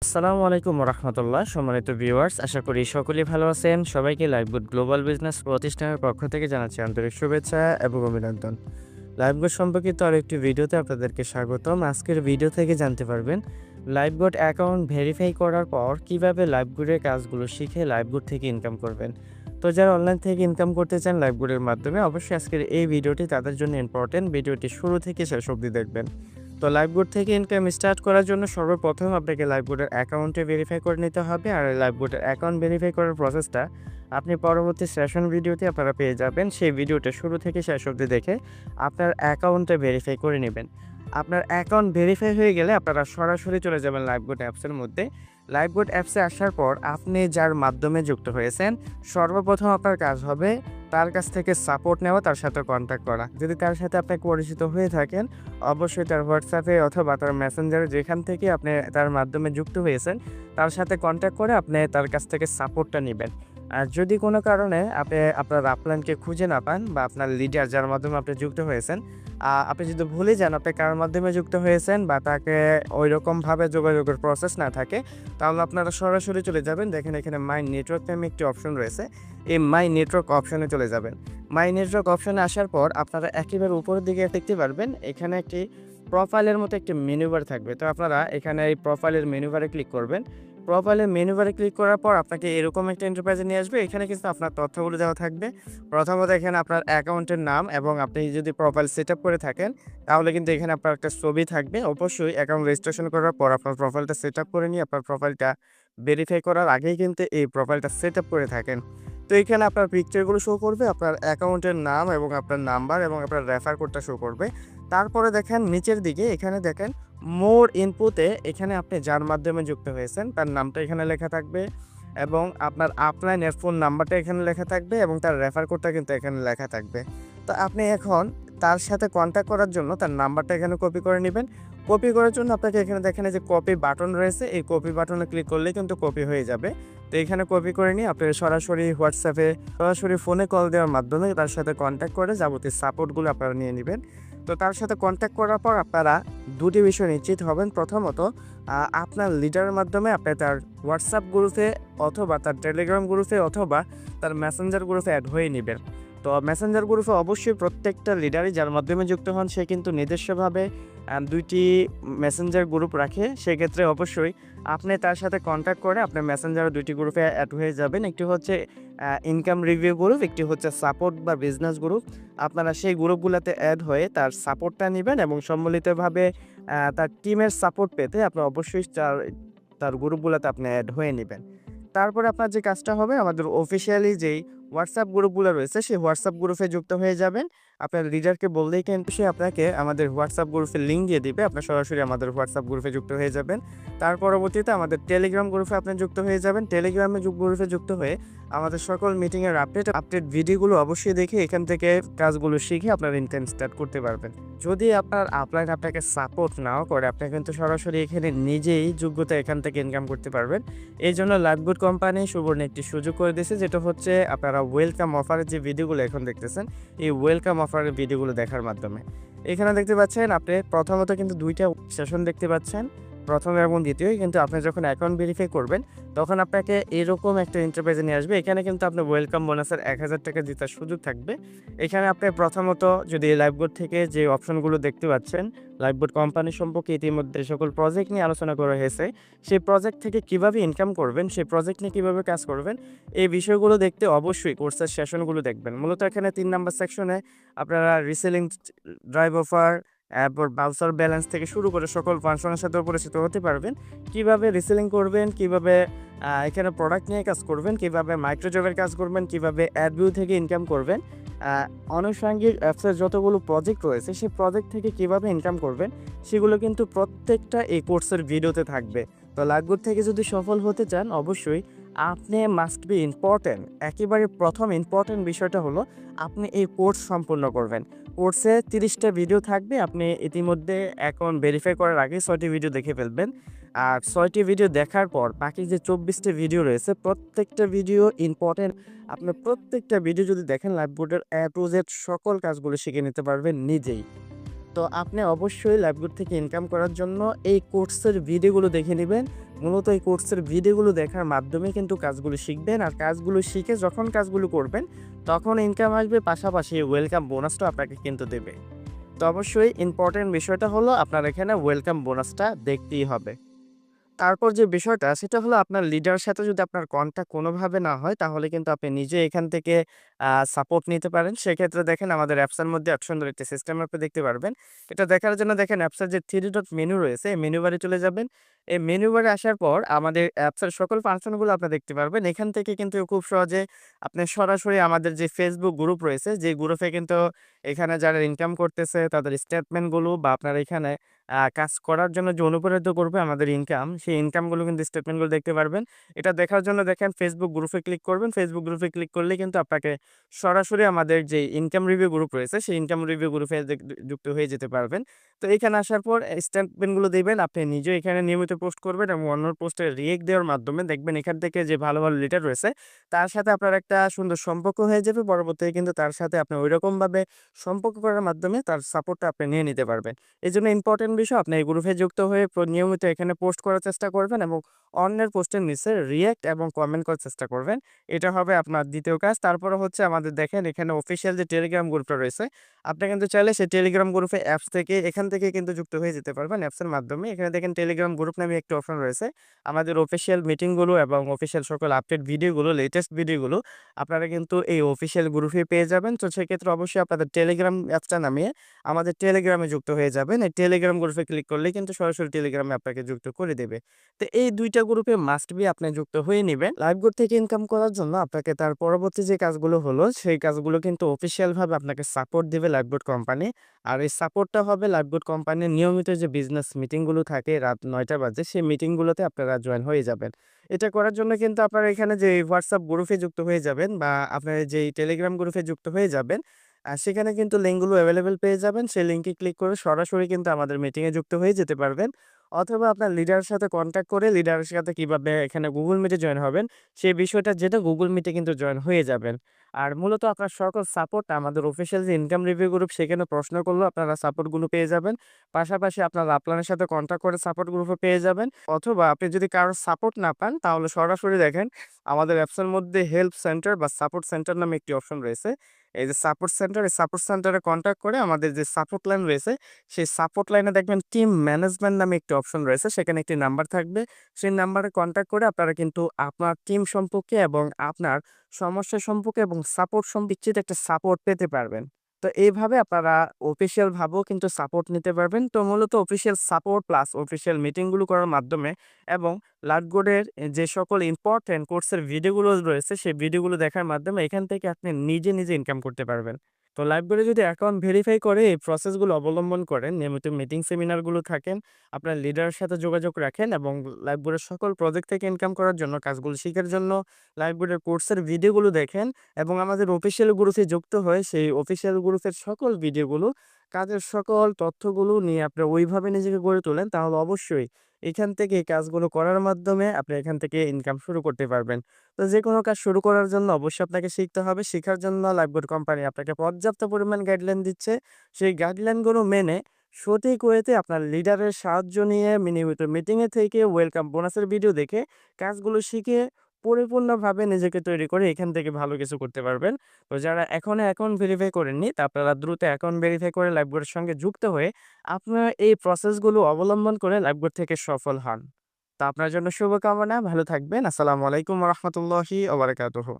আসসালামু আলাইকুম রহমতুল্লাহ। সম্মানিত ভিউয়ার্স, আশা করি সকলেই ভালো আছেন। সবাইকে লাইভগুড গ্লোবাল বিজনেস প্রতিষ্ঠানের পক্ষ থেকে জানাচ্ছি আন্তরিক শুভেচ্ছা এবং অভিনন্দন। লাইভগুড সম্পর্কিত আরেকটি ভিডিওতে আপনাদেরকে স্বাগতম। আজকের ভিডিও থেকে জানতে পারবেন লাইভগুড অ্যাকাউন্ট ভেরিফাই করার পর কিভাবে লাইভগুডের কাজগুলো শিখে লাইভগুড থেকে ইনকাম করবেন। তো যারা অনলাইন থেকে ইনকাম করতে চান লাইভগুডের মাধ্যমে, অবশ্যই আজকের এই ভিডিওটি তাদের জন্য ইম্পর্টেন্ট। ভিডিওটি শুরু থেকে শেষ অবধি দেখবেন। তো লাইভগুড থেকে ইনকাম স্টার্ট করার জন্য সর্বপ্রথম আপনাকে লাইভগুডের অ্যাকাউন্টে ভেরিফাই করে নিতে হবে। আর লাইভগুডের অ্যাকাউন্ট ভেরিফাই করার প্রসেসটা আপনি পরবর্তী সেশন ভিডিওতে আপনারা পেয়ে যাবেন। সেই ভিডিওটা শুরু থেকে শেষ অবধি দেখে আপনার অ্যাকাউন্টে ভেরিফাই করে নেবেন। আপনার অ্যাকাউন্ট ভেরিফাই হয়ে গেলে আপনারা সরাসরি চলে যাবেন লাইভগুড অ্যাপসের মধ্যে। লাইভগুড অ্যাপসে আসার পর আপনি যার মাধ্যমে যুক্ত হয়েছেন, সর্বপ্রথম আপনার কাজ হবে তার কাছ থেকে সাপোর্ট নেওয়া, তার সাথে কন্ট্যাক্ট করা। যদি তার সাথে আপনি পরিচিত হয়ে থাকেন, অবশ্যই তার হোয়াটসঅ্যাপে অথবা তার মেসেঞ্জারে যেখান থেকে আপনি তার মাধ্যমে যুক্ত হয়েছেন তার সাথে কন্ট্যাক্ট করে আপনি তার কাছ থেকে সাপোর্টটা নেবেন। আর যদি কোনো কারণে আপনি আপনার আপলাইনকে খুঁজে না পান বা আপনার লিডার যার মাধ্যমে আপনি যুক্ত হয়েছেন, আপনি যদি ভুলে যান আপনি কার মাধ্যমে যুক্ত হয়েছেন বা তাকে ওই রকমভাবে যোগাযোগের প্রসেস না থাকে, তাহলে আপনারা সরাসরি চলে যাবেন। দেখেন এখানে মাই নেটওয়ার্ক নামে একটি অপশন রয়েছে, এই মাই নেটওয়ার্ক অপশনে চলে যাবেন। মাই নেটওয়ার্ক অপশনে আসার পর আপনারা একেবারে উপরের দিকে দেখতে পারবেন এখানে একটি প্রোফাইলের মতো একটি মেনু বার থাকবে। তো আপনারা এখানে এই প্রোফাইলের মেনু বারে ক্লিক করবেন। প্রোফাইলের মেনু বারে ক্লিক করার পর আপনাকে এরকম একটা ইন্টারফেসে নিয়ে আসবে। এখানে কিন্তু আপনার তথ্যগুলো দেওয়া থাকবে। প্রথমত এখানে আপনার অ্যাকাউন্টের নাম, এবং আপনি যদি প্রোফাইল সেট আপ করে থাকেন তাহলে কিন্তু এখানে আপনার একটা ছবি থাকবে। অবশ্যই অ্যাকাউন্ট রেজিস্ট্রেশন করার পর আপনার প্রোফাইলটা সেট আপ করে নিয়ে আপনার প্রোফাইলটা ভেরিফাই করার আগেই কিন্তু এই প্রোফাইলটা সেট আপ করে থাকেন। তো এখানে আপনার পিকচারগুলো শো করবে, আপনার অ্যাকাউন্টের নাম এবং আপনার নাম্বার এবং আপনার রেফার কোডটা শো করবে। তারপরে দেখেন নিচের দিকে এখানে দেখেন মোর ইনপুটে এখানে আপনি যার মাধ্যমে যুক্ত হয়েছেন তার নামটা এখানে লেখা থাকবে, এবং আপনার আপলাইনের ফোন নাম্বারটা এখানে লেখা থাকবে, এবং তার রেফার কোডটা কিন্তু এখানে লেখা থাকবে। তো আপনি এখন তার সাথে কন্ট্যাক্ট করার জন্য তার নাম্বারটা এখানে কপি করে নেবেন। কপি করার জন্য আপনাকে এখানে দেখেন যে কপি বাটন রয়েছে, এই কপি বাটনে ক্লিক করলেই কিন্তু কপি হয়ে যাবে। তো এখানে কপি করে নিয়ে আপনি সরাসরি হোয়াটসঅ্যাপে সরাসরি ফোনে কল দেওয়ার মাধ্যমে তার সাথে কন্ট্যাক্ট করে যাবতীয় সাপোর্টগুলো আপনারা নিয়ে নেবেন। তো তার সাথে কন্ট্যাক্ট করার পর আপনারা দুটি বিষয় নিশ্চিত হবেন। প্রথমত, আপনার লিডারের মাধ্যমে আপনি তার হোয়াটসঅ্যাপ গ্রুপে অথবা তার টেলিগ্রাম গ্রুপে অথবা তার মেসেঞ্জার গ্রুপে অ্যাড হয়ে নেবেন। তো মেসেঞ্জার গ্রুপে অবশ্যই প্রত্যেকটা লিডারই যার মাধ্যমে যুক্ত হন সে কিন্তু নিজস্বভাবে দুইটি মেসেঞ্জার গ্রুপ রাখে। সেক্ষেত্রে অবশ্যই আপনি তার সাথে কন্ট্যাক্ট করে আপনার মেসেঞ্জারে দুইটি গ্রুপে অ্যাড হয়ে যাবেন। একটি হচ্ছে ইনকাম রিভিউ গ্রুপ, একটি হচ্ছে সাপোর্ট বা বিজনেস গ্রুপ। আপনারা সেই গ্রুপগুলোতে অ্যাড হয়ে তার সাপোর্টটা নেবেন এবং সম্মিলিতভাবে তার টিমের সাপোর্ট পেতে আপনি অবশ্যই তার গ্রুপগুলোতে আপনি অ্যাড হয়ে নেবেন। তারপরে আপনার যে কাজটা হবে, আমাদের অফিসিয়ালি যেই হোয়াটসঅ্যাপ গ্রুপগুলো রয়েছে সেই হোয়াটসঅ্যাপ গ্রুপে যুক্ত হয়ে যাবেন। আপনার লিডারকে বললেই কিন্তু সে আপনাকে আমাদের হোয়াটসঅ্যাপ গ্রুপের লিঙ্ক দিয়ে দিবে, আপনি সরাসরি আমাদের হোয়াটসঅ্যাপ গ্রুপে যুক্ত হয়ে যাবেন। তার পরবর্তীতে আমাদের টেলিগ্রাম গ্রুপে আপনি যুক্ত হয়ে যাবেন। টেলিগ্রামে গ্রুপে যুক্ত হয়ে আমাদের সকল মিটিংয়ের আপডেট ভিডিওগুলো অবশ্যই দেখে এখান থেকে কাজগুলো শিখে আপনার ইনকাম স্টার্ট করতে পারবেন। যদি আপনার আপলাইন আপনাকে সাপোর্ট নাও করে, আপনি কিন্তু সরাসরি এখানে নিজেই যোগ্যতা এখান থেকে ইনকাম করতে পারবেন। এই জন্য লাইভগুড কোম্পানি সুবর্ণ একটি সুযোগ করে দিয়েছে, যেটা হচ্ছে আপনারা ওয়েলকাম অফারের যে ভিডিওগুলো এখন দেখতেছেন, এই ওয়েলকাম অফারের ভিডিওগুলো দেখার মাধ্যমে এখানে দেখতে পাচ্ছেন আপনি প্রথমত কিন্তু দুইটা সেশন দেখতে পাচ্ছেন, প্রথম এবং দ্বিতীয়। কিন্তু আপনি যখন অ্যাকাউন্ট ভেরিফাই করবেন তখন আপনাকে এরকম একটা ইন্টারফেসে নিয়ে আসবে। এখানে কিন্তু আপনি ওয়েলকাম বোনাসের 1000 টাকা জেতার সুযোগ থাকবে। এখানে আপনি প্রথমত যদি লাইভবোর্ড থেকে যে অপশনগুলো দেখতে পাচ্ছেন, লাইভবোর্ড কোম্পানি সম্পর্কে ইতিমধ্যে সকল প্রজেক্ট নিয়ে আলোচনা করা হয়েছে। সেই প্রজেক্ট থেকে কিভাবে ইনকাম করবেন, সেই প্রজেক্ট নিয়ে কীভাবে কাজ করবেন, এই বিষয়গুলো দেখতে অবশ্যই কোর্সের সেশনগুলো দেখবেন। মূলত এখানে 3 নম্বর সেকশনে আপনারা রিসেলিং ড্রাইভ অফার, এরপর বাউচার ব্যালেন্স থেকে শুরু করে সকল ফাংশনের সাথে পরিচিত হতে পারবেন। কিভাবে রিসেলিং করবেন, কিভাবে এখানে প্রোডাক্ট নিয়ে কাজ করবেন, কিভাবে মাইক্রোজবের কাজ করবেন, কিভাবে অ্যাডভিউ থেকে ইনকাম করবেন, আনুষঙ্গিক অ্যাপসের যতগুলো প্রজেক্ট রয়েছে সেই প্রজেক্ট থেকে কিভাবে ইনকাম করবেন, সেগুলো কিন্তু প্রত্যেকটা এই কোর্সের ভিডিওতে থাকবে। তো লাইভগুড থেকে যদি সফল হতে চান অবশ্যই আপনি মাস্ট বি ইম্পর্টেন্ট, একেবারে প্রথম ইম্পর্টেন্ট বিষয়টা হলো আপনি এই কোর্স সম্পূর্ণ করবেন। কোর্সে 30টা ভিডিও থাকবে, আপনি ইতিমধ্যে অ্যাকাউন্ট ভেরিফাই করার আগে 6টি ভিডিও দেখে ফেলবেন। আর 6টি ভিডিও দেখার পর বাকি যে 24টি ভিডিও রয়েছে প্রত্যেকটা ভিডিও ইম্পর্টেন্ট। আপনি প্রত্যেকটা ভিডিও যদি দেখেন লাইভবোর্ডের এ টু জেড সকল কাজগুলো শিখে নিতে পারবেন নিজেই। তো আপনি অবশ্যই লাইভগুড থেকে ইনকাম করার জন্য এই কোর্সের ভিডিওগুলো দেখে নেবেন। মূলত এই কোর্সের ভিডিওগুলো দেখার মাধ্যমে কিন্তু কাজগুলো শিখবেন। আর কাজগুলো শিখে যখন কাজগুলো করবেন তখন ইনকাম আসবে, পাশাপাশি ওয়েলকাম বোনাসটাও আপনাকে কিন্তু দেবে। তো অবশ্যই ইম্পর্টেন্ট বিষয়টা হলো আপনার এখানে ওয়েলকাম বোনাসটা দেখতেই হবে। তারপর যে বিষয়টা সেটা হলো আপনার লিডারের সাথে যদি আপনার কনট্যাক্ট কোনোভাবে না হয় তাহলে কিন্তু আপনি নিজে এখান থেকে সাপোর্ট নিতে পারেন। সেক্ষেত্রে দেখেন আমাদের অ্যাপসের মধ্যে অ্যাপ সুন্দর একটি সিস্টেম আপনি দেখতে পারবেন। এটা দেখার জন্য দেখেন অ্যাপসের যে 3 ডট মেনু রয়েছে এই মেনু বারে চলে যাবেন। এই মেনু বারে আসার পর আমাদের অ্যাপসের সকল ফাংশনগুলো আপনি দেখতে পারবেন। এখান থেকে কিন্তু খুব সহজে আপনি সরাসরি আমাদের যে Facebook গ্রুপ রয়েছে যে গ্রুপে কিন্তু এখানে যারা ইনকাম করতেছে তাদের স্টেটমেন্টগুলো বা আপনার এখানে কাজ করার জন্য যে অনুপ্রাণিত করবে আমাদের ইনকাম, সেই ইনকামগুলো কিন্তু স্টেটমেন্টগুলো দেখতে পারবেন। এটা দেখার জন্য দেখেন Facebook গ্রুপে ক্লিক করবেন। Facebook গ্রুপে ক্লিক করলেই কিন্তু আপনাকে সরাসরি আমাদের যে ইনকাম রিভিউ গ্রুপ রয়েছে, সেই ইনকাম রিভিউ গ্রুপে যুক্ত হয়ে যেতে পারবেন। তো এখানে আসার পর স্টেটমেন্টগুলো দিবেন। আপনি নিজেও এখানে নিয়মিত পোস্ট করবেন এবং অন্যর পোস্টে রিঅ্যাক্ট দেওয়ার মাধ্যমে দেখবেন এখান থেকে যে ভালো, ভালো লিডার রয়েছে, তার সাথে আপনার একটা সুন্দর সম্পর্ক হয়ে যাবে। পরবর্তীতে কিন্তু তার সাথে আপনি ঐরকমভাবে সম্পর্ক করার মাধ্যমে তার সাপোর্টটা আপনি নিয়ে নিতে পারবেন। এজন্য ইম্পোর্টেন্ট বিষয় আপনি এই গ্রুপে যুক্ত হয়ে নিয়মিত এখানে পোস্ট করার চেষ্টা করবেন এবং অন্যের পোস্টের নিচে রিঅ্যাক্ট এবং কমেন্ট করার চেষ্টা করবেন। এটা হবে আপনার ২য় কাজ। তারপরে হচ্ছে আমাদের দেখেন এখানে অফিসিয়াল যে টেলিগ্রাম গ্রুপটা রয়েছে, আপনি কিন্তু চাইলে সেই টেলিগ্রাম গ্রুপে অ্যাপস থেকে এখান থেকে কিন্তু যুক্ত হয়ে যেতে পারবেন অ্যাপসের মাধ্যমে। এখানে দেখেন টেলিগ্রাম গ্রুপ নামে একটি অপশন রয়েছে। আমাদের অফিসিয়াল মিটিংগুলো এবং অফিসিয়াল সকল আপডেট ভিডিওগুলো, লেটেস্ট ভিডিওগুলো আপনারা কিন্তু এই অফিসিয়াল গ্রুপে পেয়ে যাবেন। তো সেক্ষেত্রে অবশ্যই আপনাদের টেলিগ্রাম অ্যাপসটা নামিয়ে আমাদের টেলিগ্রামে যুক্ত হয়ে যাবেন। এই টেলিগ্রাম গ্রুপে ক্লিক করলেই কিন্তু সরাসরি টেলিগ্রামে আপনাকে যুক্ত করে দেবে। তো এই ২ টা গ্রুপে মাস্ট বি আপনি যুক্ত হয়ে নিবেন। লাইভবোট থেকে ইনকাম করার জন্য আপনাকে তার পরবর্তী যে কাজগুলো হলো, সেই কাজগুলো কিন্তু অফিসিয়াল ভাবে আপনাকে সাপোর্ট দিবে লাইভবোট কোম্পানি। আর এই সাপোর্টটা হবে লাইভবোট কোম্পানির নিয়মিত যে বিজনেস মিটিং গুলো থাকে রাত ৯ টা বাজে, সেই মিটিং গুলোতে আপনারা জয়েন হয়ে যাবেন। এটা করার জন্য কিন্তু আপনারা এখানে যে WhatsApp গ্রুপে যুক্ত হয়ে যাবেন বা আপনার যেই টেলিগ্রাম গ্রুপে যুক্ত হয়ে যাবেন, সেখানে কিন্তু লিঙ্কগুলো এভেইলেবল পেয়ে যাবেন। সেই লিঙ্কে ক্লিক করে সরাসরি কিন্তু আমাদের মিটিংয়ে যুক্ত হয়ে যেতে পারবেন। অথবা আপনার লিডারের সাথে কনট্যাক্ট করে লিডারের সাথে কিভাবে এখানে Google Meet এ জয়েন হবেন, সেই বিষয়টা জেনে Google Meet এ কিন্তু জয়েন হয়ে যাবেন। আর মূলত আপনার সকল সাপোর্ট আমাদের অফিসিয়াল যে ইনকাম রিভিউ গ্রুপ সেখানে প্রশ্ন করলেও আপনারা সাপোর্টগুলো পেয়ে যাবেন। পাশাপাশি আপনার আপলানের সাথে কনট্যাক্ট করে সাপোর্ট গ্রুপও পেয়ে যাবেন। অথবা আপনি যদি কারো সাপোর্ট না পান তাহলে সরাসরি দেখেন আমাদের অ্যাপসের মধ্যে হেল্প সেন্টার বা সাপোর্ট সেন্টার নামে একটি অপশন রয়েছে। এই যে সাপোর্ট সেন্টার, এই সাপোর্ট সেন্টারে কনট্যাক্ট করে আমাদের যে সাপোর্ট লাইন রয়েছে, সেই সাপোর্ট লাইনে দেখবেন টিম ম্যানেজমেন্ট নামে একটি অপশন রয়েছে। সেখানে একটি নাম্বার থাকবে। সেই নাম্বারে কনট্যাক্ট করে আপনারা কিন্তু আপনার টিম সম্পর্কে এবং আপনার সমস্যা সম্পর্কে এবং সাপোর্ট বিচ্ছিত একটা সাপোর্ট পেতে পারবেন। তো এইভাবে আপনারা অফিসিয়াল ভাবেও কিন্তু সাপোর্ট নিতে পারবেন। তো মূলত অফিসিয়াল সাপোর্ট প্লাস অফিসিয়াল মিটিংগুলো করার মাধ্যমে এবং লাটগোডের যে সকল ইম্পোর্টেন্ট কোর্সের ভিডিওগুলো রয়েছে, সেই ভিডিওগুলো দেখার মাধ্যমে এখান থেকে আপনি নিজে, নিজে ইনকাম করতে পারবেন। তো লাইভবোর্ডে যদি অ্যাকাউন্ট ভেরিফাই করে এই প্রসেসগুলো অবলম্বন করেন, নিয়মিত মিটিং সেমিনারগুলো থাকেন, আপনার লিডারের সাথে যোগাযোগ রাখেন এবং লাইভবোর্ডের সকল প্রজেক্ট থেকে ইনকাম করার জন্য কাজগুলো শিখার জন্য লাইভবোর্ডের কোর্সের ভিডিওগুলো দেখেন এবং আমাদের অফিসিয়াল গ্রুপে যুক্ত হয়ে সেই অফিসিয়াল গ্রুপের সকল ভিডিওগুলো, কাজের সকল তথ্যগুলো নিয়ে আপনি ওইভাবে নিজেকে গড়ে তোলেন, তাহলে অবশ্যই এখান থেকে এই কাজগুলো করার মাধ্যমে আপনি এখান থেকে ইনকাম শুরু করতে পারবেন। তো যেকোনো কাজ শুরু করার জন্য অবশ্যই আপনাকে শিখতে হবে। শিখার জন্য লাইভবোর্ড কোম্পানি আপনাকে পর্যাপ্ত পরিমাণ গাইডলাইন দিচ্ছে। সেই গাইডলাইনগুলো মেনে সঠিক ওয়েতে আপনার লিডারের সাহায্য নিয়ে নিয়মিত মিটিংয়ে থেকে ওয়েলকাম বোনাসের ভিডিও দেখে কাজগুলো শিখে পরিপূর্ণভাবে নিজেকে তৈরি করে এখান থেকে ভালো কিছু করতে পারবেন। তো যারা এখনো অ্যাকাউন্ট ভেরিফাই করেননি তা আপনারা দ্রুত অ্যাকাউন্ট ভেরিফাই করে লাইভবোর্ডের সঙ্গে যুক্ত হয়ে আপনারা এই প্রসেসগুলো অবলম্বন করে লাইভবোর্ড থেকে সফল হন। তো আপনার জন্য শুভকামনা। ভালো থাকবেন। আসসালামু আলাইকুম ওয়া রাহমাতুল্লাহি ওয়া বারাকাতুহু।